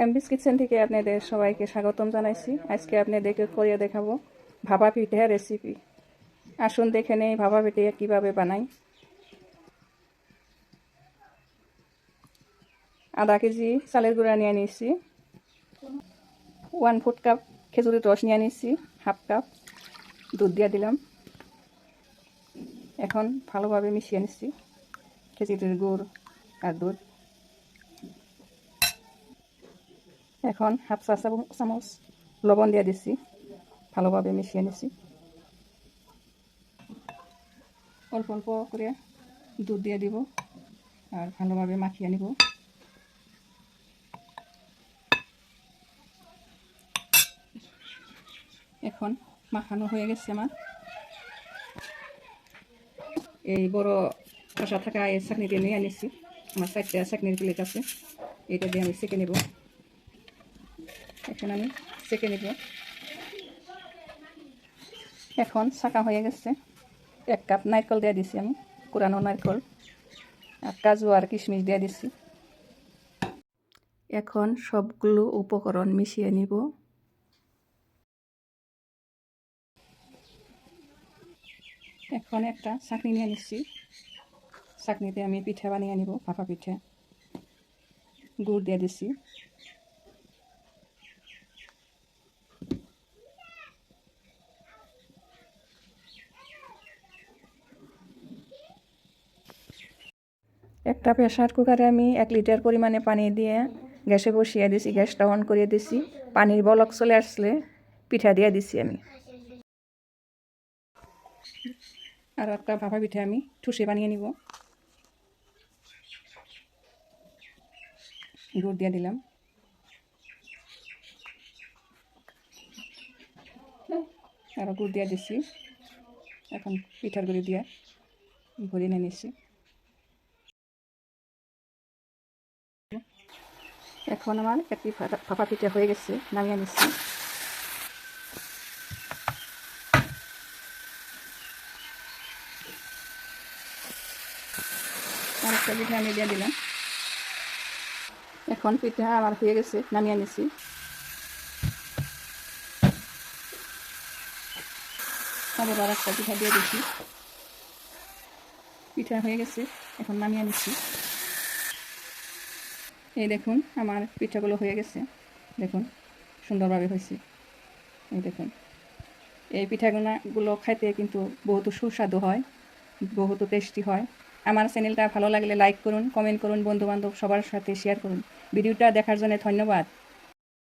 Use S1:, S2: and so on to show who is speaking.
S1: এমবিস kitchen থেকে আপনাদের সবাইকে স্বাগতম জানাইছি। আজকে আপনাদেরকে করে দেখাবো ভাপা পিঠা রেসিপি। আসুন দেখে নেই ভাপা পিঠা কীভাবে বানাই। আধা কেজি চালের গুঁড়া নিয়ে নিয়েছি, 1/4 কাপ খেজুরের রস নিয়ে নিয়েছি, হাফ কাপ দুধ দিয়ে দিলাম। এখন ভালোভাবে মিশিয়ে নিচ্ছি খেজুরের গুড় আর দুধ। এখন হাফ চা চামচ লবণ দিয়ে দিচ্ছি, ভালোভাবে মিশিয়ে নিচ্ছি। অল্প অল্প করে দুধ দিয়ে দিব আর ভালোভাবে মাখিয়ে নিব। এখন মাখানো হয়ে গেছে আমার। এই বড় কষা থাকা এই চাটনি দিয়ে নিয়ে আনিছি। আমার 4টা চাটনির প্লেট আছে, এটা দিয়ে আমি সেঁকে নেব। এখন আমি সেঁকে নেব। এখন ছাঁকা হয়ে গেছে। 1 কাপ নারকেল দিয়ে দিছি আমি, কুড়ানো নারকেল আর কাজু আর কিশমিশ দিয়ে দিছি। এখন সবগুলো উপকরণ মিশিয়ে নিব। এখন একটা চাটনি নিয়ে নিচ্ছি, চাটনিতে আমি পিঠা বানিয়ে নিব, ভাপা পিঠা। গুড় দিয়ে দিচ্ছি, একটা প্রেসার কুকারে আমি 1 লিটার পরিমাণে পানি দিয়ে গ্যাসে বসিয়ে দিছি, গ্যাসটা অন করে দিছি। পানির বলক চলে আসলে পিঠা দিয়ে দিছি আমি। আর একটা ভাপা পিঠা আমি ঠুসে বানিয়ে নিব। গুড় দিয়ে দিলাম, আরও গুড় দিয়ে দিচ্ছি। এখন পিঠার গুঁড়ি দিয়ে ভরে নিয়ে নিচ্ছি। এখন আমার একটি ভাপা পিঠা হয়ে গেছে, নামিয়ে নিচ্ছি। আরেকটা পিঠা আমি দিয়ে দিলাম। এখন পিঠা আমার হয়ে গেছে, নামিয়ে নিচ্ছি। আবার আরেকটা পিঠা দিয়ে দিচ্ছি। পিঠা হয়ে গেছে, এখন নামিয়ে নিচ্ছি। এই দেখুন আমার পিঠাগুলো হয়ে গেছে, দেখুন সুন্দরভাবে হয়েছে। এই দেখুন এই পিঠাগুলো খাইতে কিন্তু বহুত সুস্বাদু হয়, বহুত টেস্টি হয়। আমার চ্যানেলটা ভালো লাগলে লাইক করুন, কমেন্ট করুন, বন্ধুবান্ধব সবার সাথে শেয়ার করুন। ভিডিওটা দেখার জন্য ধন্যবাদ।